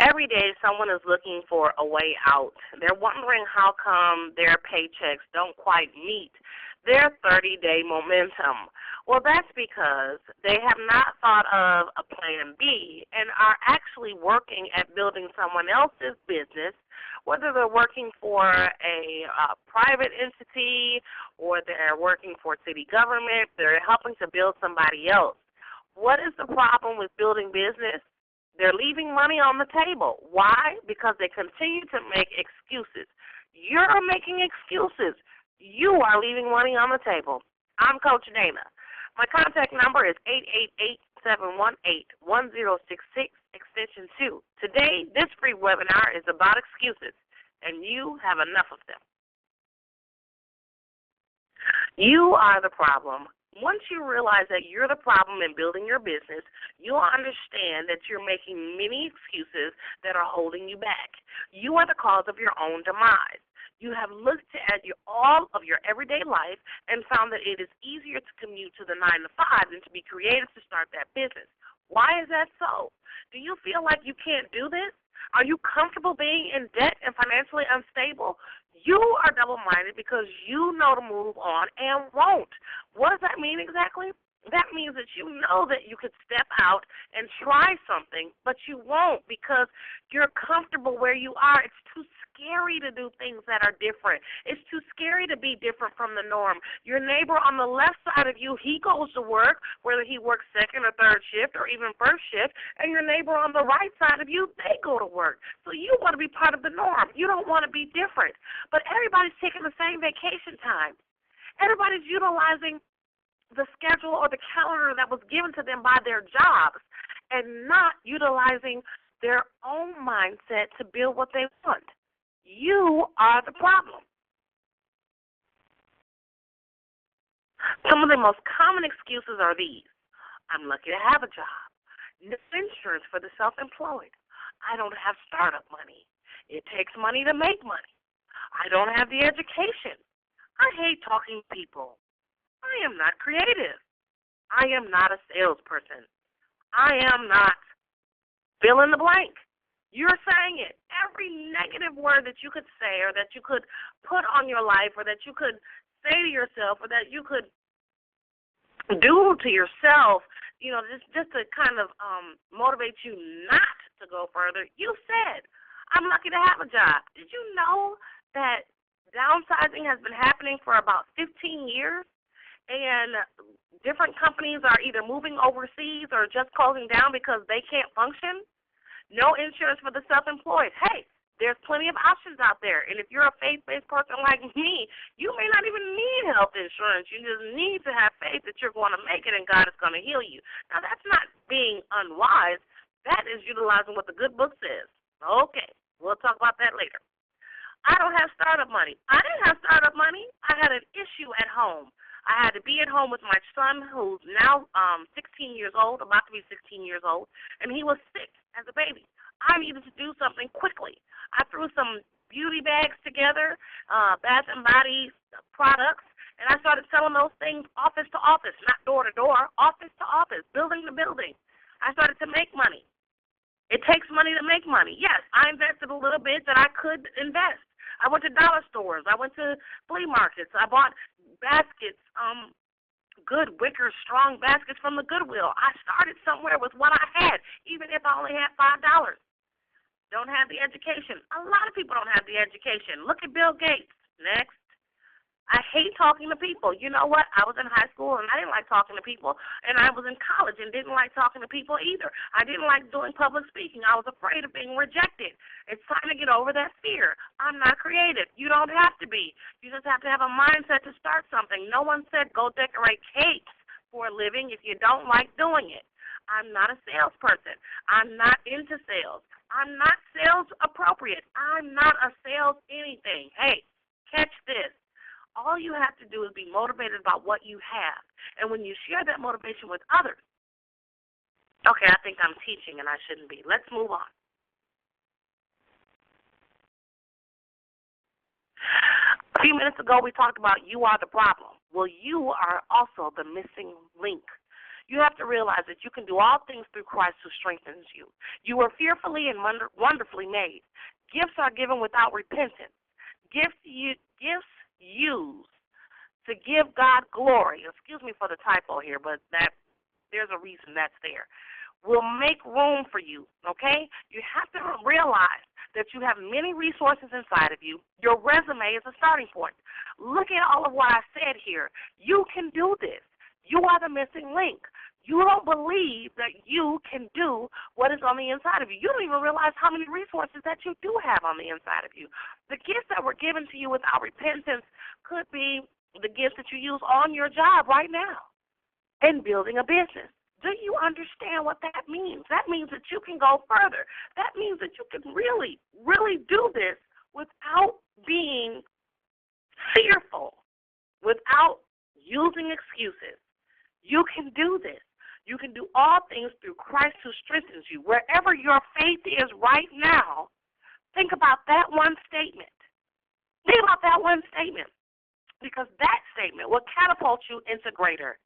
Every day someone is looking for a way out. They're wondering how come their paychecks don't quite meet their 30-day momentum. Well, that's because they have not thought of a plan B and are actually working at building someone else's business, whether they're working for a private entity or they're working for city government. They're helping to build somebody else. What is the problem with building business? They're leaving money on the table. Why? Because they continue to make excuses. You're making excuses. You are leaving money on the table. I'm Coach Dana. My contact number is 888-718-1066, extension 2. Today, this free webinar is about excuses, and you have enough of them. You are the problem. Once you realize that you're the problem in building your business, you'll understand that you're making many excuses that are holding you back. You are the cause of your own demise. You have looked at all of your everyday life and found that it is easier to commute to the 9 to 5 than to be creative to start that business. Why is that so? Do you feel like you can't do this? Are you comfortable being in debt and financially unstable? You are double-minded because you know to move on and won't. What does that mean exactly? That means that you know that you could step out and try something, but you won't because you're comfortable where you are. It's too scary to do things that are different. It's too scary to be different from the norm. Your neighbor on the left side of you, he goes to work, whether he works second or third shift or even first shift, and your neighbor on the right side of you, they go to work. So you want to be part of the norm. You don't want to be different. But everybody's taking the same vacation time. Everybody's utilizing the schedule or the calendar that was given to them by their jobs and not utilizing their own mindset to build what they want. You are the problem. Some of the most common excuses are these. I'm lucky to have a job. No insurance for the self-employed. I don't have startup money. It takes money to make money. I don't have the education. I hate talking to people. I am not creative. I am not a salesperson. I am not fill in the blank. You're saying it. Every negative word that you could say or that you could put on your life or that you could say to yourself or that you could do to yourself, you know, just to kind of motivate you not to go further, you said, I'm lucky to have a job. Did you know that downsizing has been happening for about 15 years? And different companies are either moving overseas or just closing down because they can't function. No insurance for the self-employed. Hey, there's plenty of options out there. And if you're a faith-based person like me, you may not even need health insurance. You just need to have faith that you're going to make it and God is going to heal you. Now, that's not being unwise. That is utilizing what the good book says. Okay, we'll talk about that later. I don't have startup money. I didn't have startup money. I had an issue at home. I had to be at home with my son, who's now 16 years old, about to be 16 years old, and he was sick as a baby. I needed to do something quickly. I threw some beauty bags together, Bath and Body products, and I started selling those things office to office, not door to door, office to office, building to building. I started to make money. It takes money to make money. Yes, I invested a little bit that I could invest. I went to dollar stores. I went to flea markets. I bought baskets, good wicker, strong baskets from the Goodwill. I started somewhere with what I had, even if I only had $5. Don't have the education. A lot of people don't have the education. Look at Bill Gates. Next. I hate talking to people. You know what? I was in high school, and I didn't like talking to people, and I was in college and didn't like talking to people either. I didn't like doing public speaking. I was afraid of being rejected. It's time to get over that fear. I'm not creative. You don't have to be. You just have to have a mindset to start something. No one said go decorate cakes for a living if you don't like doing it. I'm not a salesperson. I'm not into sales. I'm not sales appropriate. I'm not a sales anything. Hey, catch this. All you have to do is be motivated about what you have. And when you share that motivation with others, okay, I think I'm teaching and I shouldn't be. Let's move on. A few minutes ago, we talked about you are the problem. Well, you are also the missing link. You have to realize that you can do all things through Christ who strengthens you. You were fearfully and wonderfully made. Gifts are given without repentance. Gifts used to give God glory. Excuse me for the typo here, but there's a reason that's there. Will make room for you, okay? You have to realize that you have many resources inside of you. Your resume is a starting point. Look at all of what I said here. You can do this. You are the missing link. You don't believe that you can do what is on the inside of you. You don't even realize how many resources that you do have on the inside of you. The gifts that were given to you without repentance could be the gifts that you use on your job right now in building a business. Do you understand what that means? That means that you can go further. That means that you can really, really do this without being fearful, without using excuses. You can do this. You can do all things through Christ who strengthens you. Wherever your faith is right now, think about that one statement. Think about that one statement, because that statement will catapult you into greater.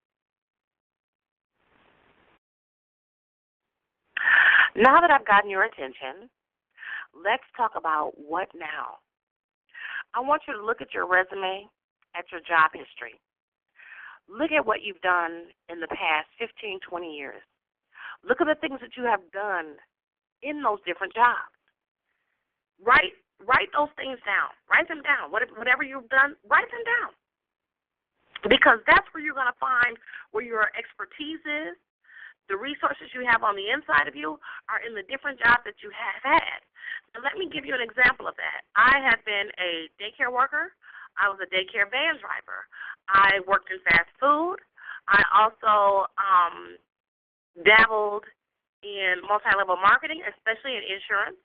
Now that I've gotten your attention, let's talk about what now. I want you to look at your resume, at your job history. Look at what you've done in the past 15, 20 years. Look at the things that you have done in those different jobs. Write those things down. Write them down. Whatever you've done, write them down. Because that's where you're going to find where your expertise is. The resources you have on the inside of you are in the different jobs that you have had. Now, let me give you an example of that. I have been a daycare worker. I was a daycare van driver. I worked in fast food. I also dabbled in multi-level marketing, especially in insurance.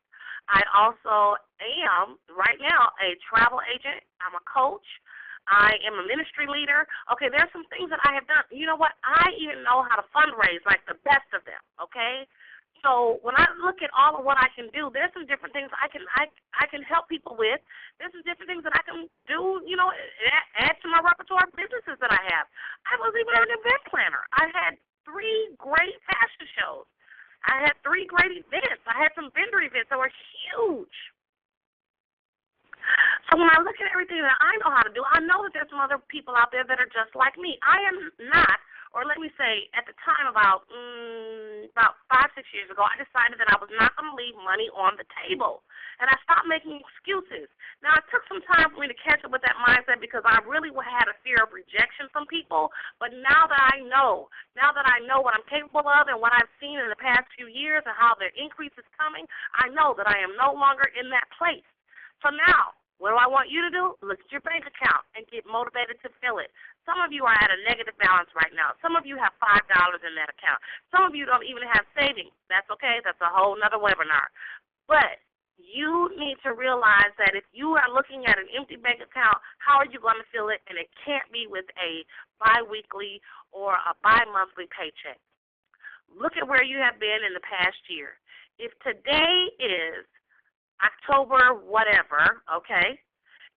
I also am, right now, a travel agent. I'm a coach. I am a ministry leader. Okay, there's some things that I have done. You know what? I even know how to fundraise like the best of them, okay? So when I look at all of what I can do, there's some different things I can help people with. There's some different things that I can do, you know, add to my repertoire of businesses that I have. I was even an event planner. I had 3 great fashion shows. I had 3 great events. I had some vendor events that were huge. So when I look at everything that I know how to do, I know that there's some other people out there that are just like me. I am not, or let me say, at the time about 5, 6 years ago, I decided that I was not going to leave money on the table. And I stopped making excuses. Now, it took some time for me to catch up with that mindset because I really had a fear of rejection from people. But now that I know what I'm capable of and what I've seen in the past few years and how the increase is coming, I know that I am no longer in that place. So now, what do I want you to do? Look at your bank account and get motivated to fill it. Some of you are at a negative balance right now. Some of you have $5 in that account. Some of you don't even have savings. That's okay. That's a whole nother webinar. But you need to realize that if you are looking at an empty bank account, how are you going to fill it? And it can't be with a biweekly or a bi-monthly paycheck. Look at where you have been in the past year. If today is October whatever, okay,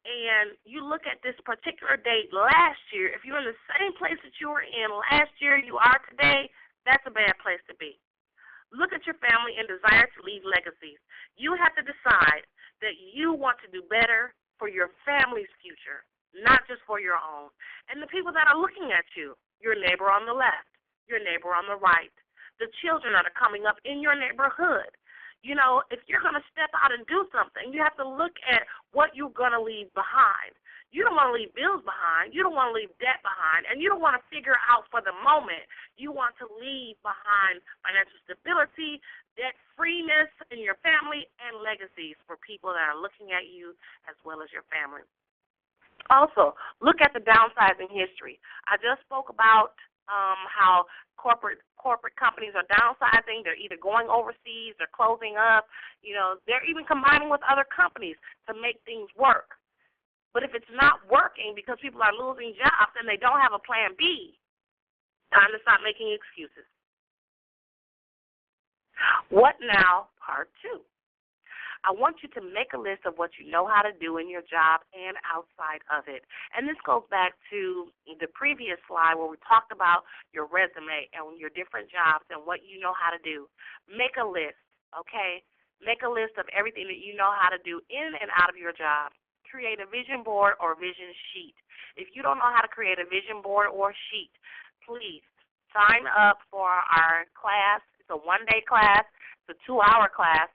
and you look at this particular date last year, if you're in the same place that you were in last year you are today, that's a bad place to be. Look at your family and desire to leave legacies. You have to decide that you want to do better for your family's future, not just for your own. And the people that are looking at you, your neighbor on the left, your neighbor on the right, the children that are coming up in your neighborhood. You know, if you're going to step out and do something, you have to look at what you're going to leave behind. You don't want to leave bills behind. You don't want to leave debt behind. And you don't want to figure out for the moment. You want to leave behind financial stability, debt-freeness in your family, and legacies for people that are looking at you as well as your family. Also, look at the downsizing history. I just spoke about how corporate companies are downsizing. They're either going overseas, they're closing up. You know, they're even combining with other companies to make things work. But if it's not working because people are losing jobs and they don't have a plan B, time to stop making excuses. What now? Part 2. I want you to make a list of what you know how to do in your job and outside of it. And this goes back to the previous slide where we talked about your resume and your different jobs and what you know how to do. Make a list, okay? Make a list of everything that you know how to do in and out of your job. Create a vision board or vision sheet. If you don't know how to create a vision board or sheet, please sign up for our class. It's a one-day class. It's a 2-hour class.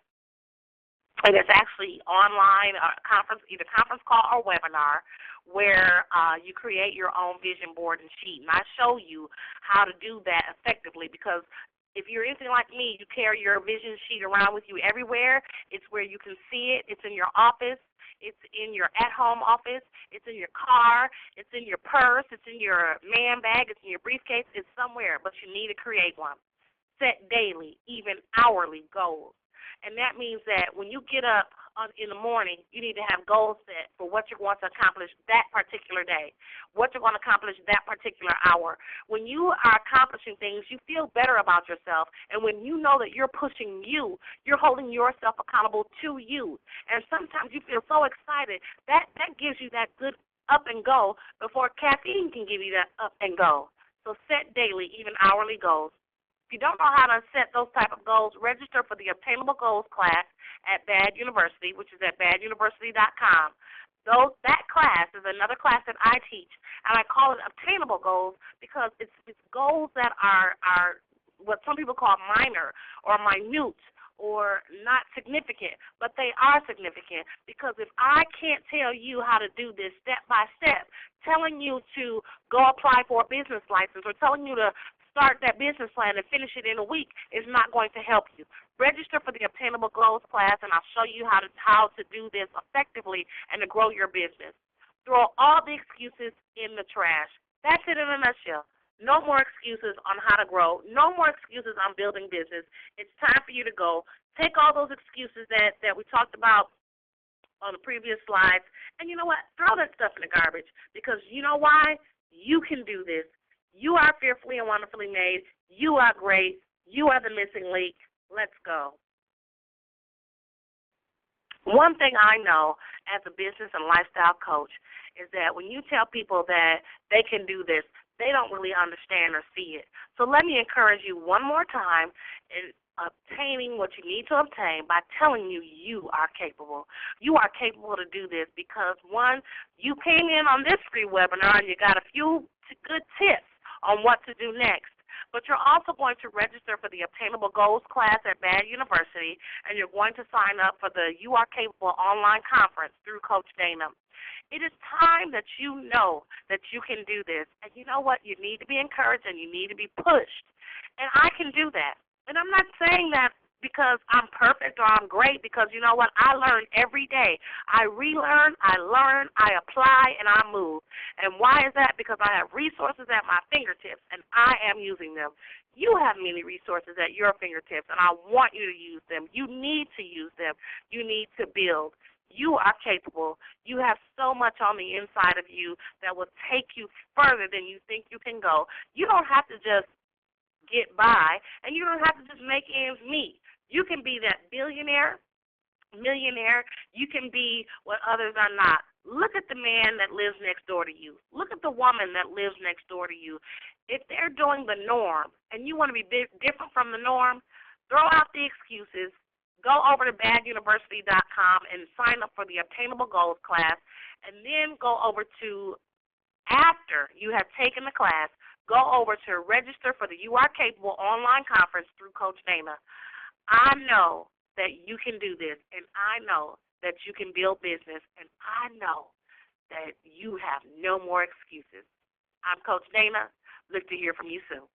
And it's actually online conference, either conference call or webinar, where you create your own vision board and sheet. And I show you how to do that effectively, because if you're anything like me, you carry your vision sheet around with you everywhere. It's where you can see it. It's in your office. It's in your at-home office. It's in your car. It's in your purse. It's in your man bag. It's in your briefcase. It's somewhere, but you need to create one. Set daily, even hourly goals. And that means that when you get up in the morning, you need to have goals set for what you're going to accomplish that particular day, what you're going to accomplish that particular hour. When you are accomplishing things, you feel better about yourself. And when you know that you're pushing you, you're holding yourself accountable to you. And sometimes you feel so excited that gives you that good up and go before caffeine can give you that up and go. So set daily, even hourly goals. If you don't know how to set those type of goals, register for the Obtainable Goals class at Bad University, which is at baduniversity.com. That class is another class that I teach, and I call it Obtainable Goals because it's goals that are what some people call minor or minute or not significant, but they are significant, because if I can't tell you how to do this step by step, telling you to go apply for a business license or telling you to start that business plan and finish it in a week is not going to help you. Register for the Obtainable Goals class, and I'll show you how to do this effectively and to grow your business. Throw all the excuses in the trash. That's it in a nutshell. No more excuses on how to grow. No more excuses on building business. It's time for you to go. Take all those excuses that we talked about on the previous slides, and you know what? Throw that stuff in the garbage, because you know why? You can do this. You are fearfully and wonderfully made. You are great. You are the missing link. Let's go. One thing I know as a business and lifestyle coach is that when you tell people that they can do this, they don't really understand or see it. So let me encourage you one more time in obtaining what you need to obtain by telling you you are capable. You are capable to do this because, one, you came in on this free webinar and you got a few good tips on what to do next. But you're also going to register for the Obtainable Goals class at Bad University, and you're going to sign up for the You Are Capable online conference through Coach Dana. It is time that you know that you can do this. And you know what? You need to be encouraged and you need to be pushed. And I can do that. And I'm not saying that because I'm perfect or I'm great, because you know what? I learn every day. I relearn, I learn, I apply, and I move. And why is that? Because I have resources at my fingertips, and I am using them. You have many resources at your fingertips, and I want you to use them. You need to use them. You need to build. You are capable. You have so much on the inside of you that will take you further than you think you can go. You don't have to just get by, and you don't have to just make ends meet. You can be that billionaire, millionaire. You can be what others are not. Look at the man that lives next door to you. Look at the woman that lives next door to you. If they're doing the norm and you want to be different from the norm, throw out the excuses. Go over to baduniversity.com and sign up for the Obtainable Goals class, and then go over to, after you have taken the class, go over to register for the You Are Capable online conference through Coach Dana. I know that you can do this, and I know that you can build business, and I know that you have no more excuses. I'm Coach Dana. Look to hear from you soon.